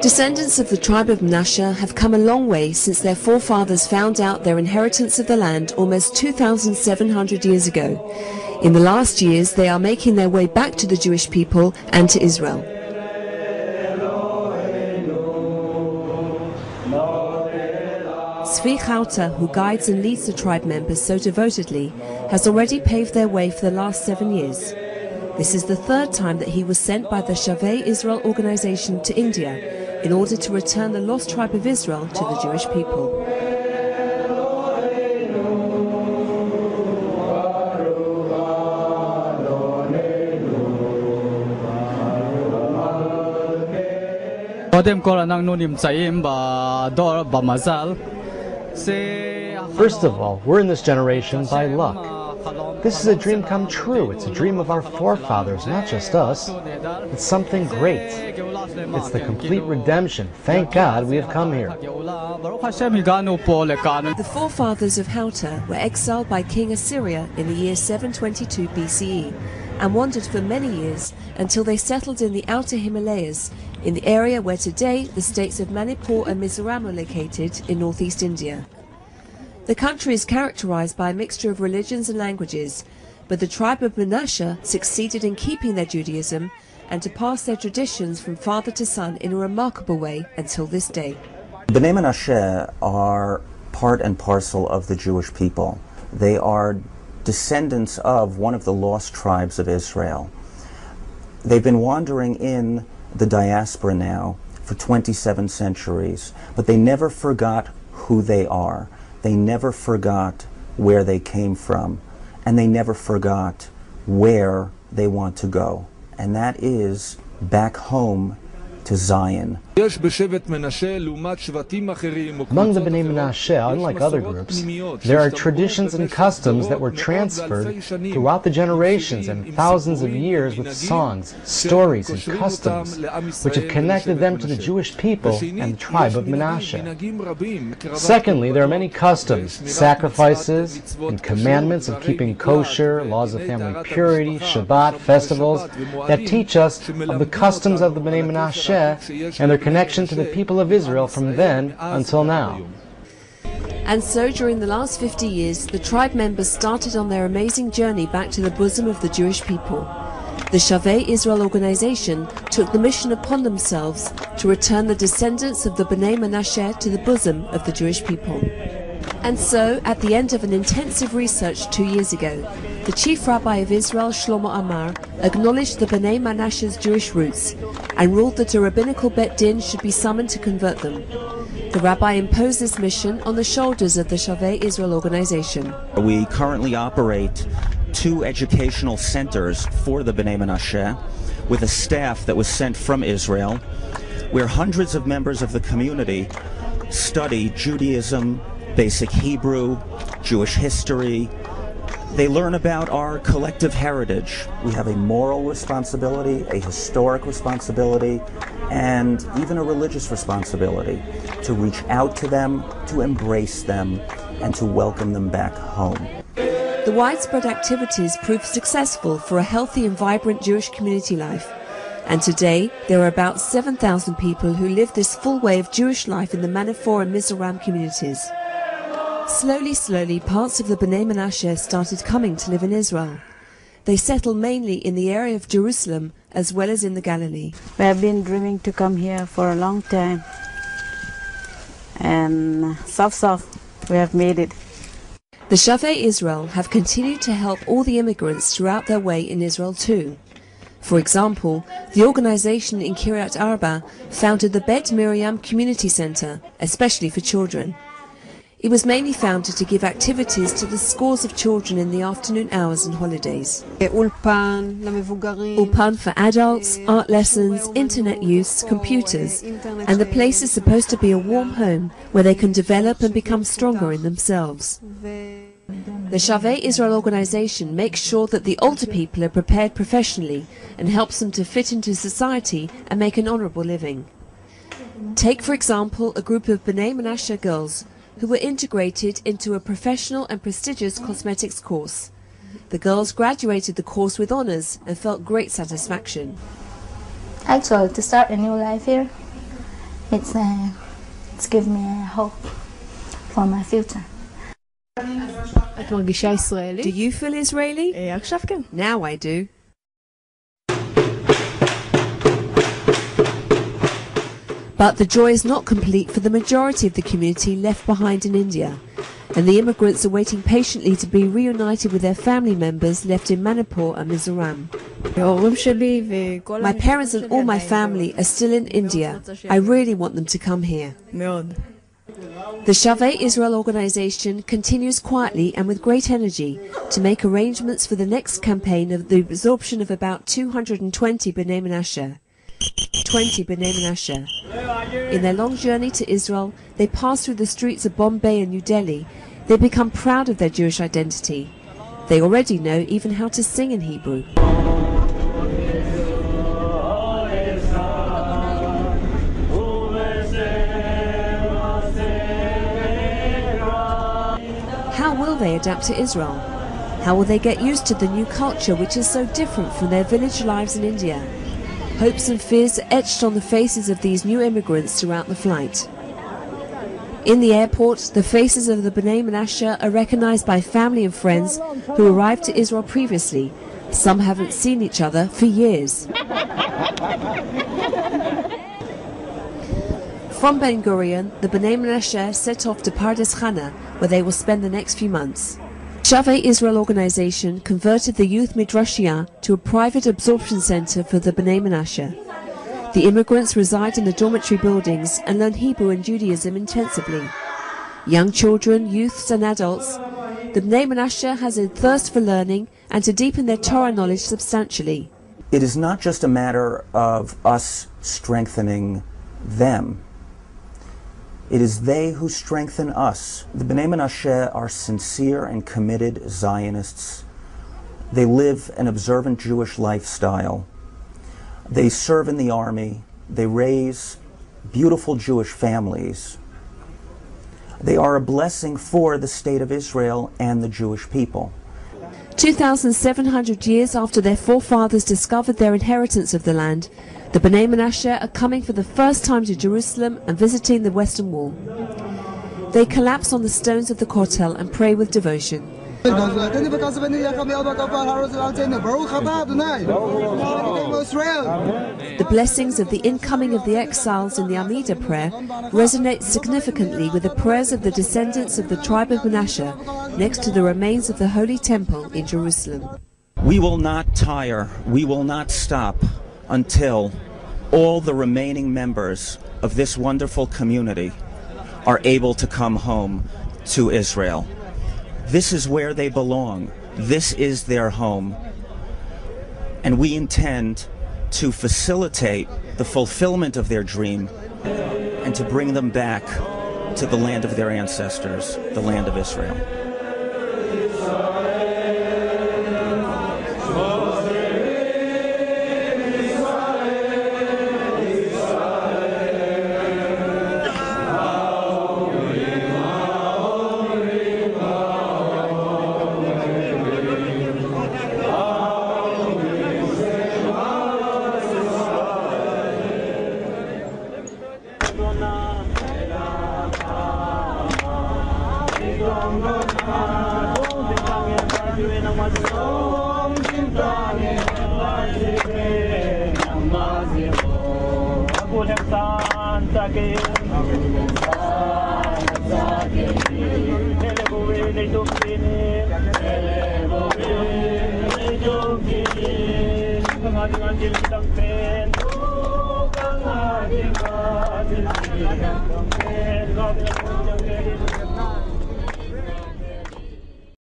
Descendants of the tribe of Menashe have come a long way since their forefathers found out their inheritance of the land almost 2,700 years ago. In the last years, they are making their way back to the Jewish people and to Israel. Svi Chauta, who guides and leads the tribe members so devotedly, has already paved their way for the last 7 years. This is the third time that he was sent by the Shavei Israel organization to India in order to return the lost tribe of Israel to the Jewish people. First of all, we're in this generation by luck. This is a dream come true. It's a dream of our forefathers, not just us. It's something great. It's the complete redemption. Thank God we have come here. The forefathers of Hauta were exiled by King Assyria in the year 722 BCE and wandered for many years until they settled in the outer Himalayas, in the area where today the states of Manipur and Mizoram are located in northeast India. The country is characterized by a mixture of religions and languages, but the tribe of Menashe succeeded in keeping their Judaism and to pass their traditions from father to son in a remarkable way until this day. Bnei Menashe are part and parcel of the Jewish people. They are descendants of one of the lost tribes of Israel. They've been wandering in the diaspora now for 27 centuries, but they never forgot who they are. They never forgot where they came from, and they never forgot where they want to go, and that is back home to Zion. Among the Bnei Menashe, unlike other groups, there are traditions and customs that were transferred throughout the generations and thousands of years with songs, stories, and customs, which have connected them to the Jewish people and the tribe of Menashe. Secondly, there are many customs, sacrifices, and commandments of keeping kosher, laws of family purity, Shabbat, festivals, that teach us of the customs of the Bnei Menashe and their connection to the people of Israel from then until now. And so during the last 50 years, the tribe members started on their amazing journey back to the bosom of the Jewish people. The Shavei Israel organization took the mission upon themselves to return the descendants of the Bnei Menashe to the bosom of the Jewish people. And so, at the end of an intensive research 2 years ago, the chief rabbi of Israel, Shlomo Amar, acknowledged the Bnei Menashe's Jewish roots and ruled that a rabbinical bet din should be summoned to convert them. The rabbi imposed this mission on the shoulders of the Shavei Israel organization. We currently operate 2 educational centers for the Bnei Menashe with a staff that was sent from Israel, where hundreds of members of the community study Judaism, basic Hebrew, Jewish history. They learn about our collective heritage. We have a moral responsibility, a historic responsibility, and even a religious responsibility to reach out to them, to embrace them, and to welcome them back home. The widespread activities proved successful for a healthy and vibrant Jewish community life. And today, there are about 7,000 people who live this full way of Jewish life in the Manipur and Mizoram communities. Slowly, parts of the Bnei Menashe started coming to live in Israel. They settled mainly in the area of Jerusalem as well as in the Galilee. We have been dreaming to come here for a long time, and soft, we have made it. The Shavei Israel have continued to help all the immigrants throughout their way in Israel too. For example, the organization in Kiryat Arba founded the Bet Miriam Community Center, especially for children. It was mainly founded to give activities to the scores of children in the afternoon hours and holidays. Ulpan for adults, art lessons, internet use, computers, and the place is supposed to be a warm home where they can develop and become stronger in themselves. The Shavei Israel organization makes sure that the older people are prepared professionally and helps them to fit into society and make an honorable living. Take, for example, a group of BENEIMANASHE girls who were integrated into a professional and prestigious cosmetics course. The girls graduated the course with honors and felt great satisfaction. Actually, to start a new life here, it's given me hope for my future. את מרגישה ישראלית? Do you feel Israeli? עכשיו כן. Now I do. But the joy is not complete for the majority of the community left behind in India, and the immigrants are waiting patiently to be reunited with their family members left in Manipur and Mizoram. My parents and all my family are still in India. I really want them to come here. The Shavei Israel organization continues quietly and with great energy to make arrangements for the next campaign of the absorption of about 220 Bnei Menashe. 20 Bnei Menashe. In their long journey to Israel, they pass through the streets of Bombay and New Delhi. They become proud of their Jewish identity. They already know even how to sing in Hebrew. How will they adapt to Israel? How will they get used to the new culture which is so different from their village lives in India? Hopes and fears are etched on the faces of these new immigrants throughout the flight. In the airport, the faces of the Bnei Menashe are recognized by family and friends who arrived to Israel previously. Some haven't seen each other for years. From Ben Gurion, the Bnei Menashe set off to Pardes, Hanna, where they will spend the next few months. Shavei Israel organization converted the youth Midrashiyat to a private absorption center for the Bnei Menashe. The immigrants reside in the dormitory buildings and learn Hebrew and Judaism intensively. Young children, youths and adults, the Bnei Menashe has a thirst for learning and to deepen their Torah knowledge substantially. It is not just a matter of us strengthening them. It is they who strengthen us. The Bnei Menashe are sincere and committed Zionists. They live an observant Jewish lifestyle. They serve in the army. They raise beautiful Jewish families. They are a blessing for the state of Israel and the Jewish people. 2,700 years after their forefathers discovered their inheritance of the land, the Bnei Menashe are coming for the first time to Jerusalem and visiting the Western Wall. They collapse on the stones of the Kotel and pray with devotion. The blessings of the incoming of the exiles in the Amida prayer resonate significantly with the prayers of the descendants of the tribe of Menashe next to the remains of the Holy Temple in Jerusalem. We will not tire, we will not stop until all the remaining members of this wonderful community are able to come home to Israel. This is where they belong. This is their home. And we intend to facilitate the fulfillment of their dream and to bring them back to the land of their ancestors, the land of Israel. Dengan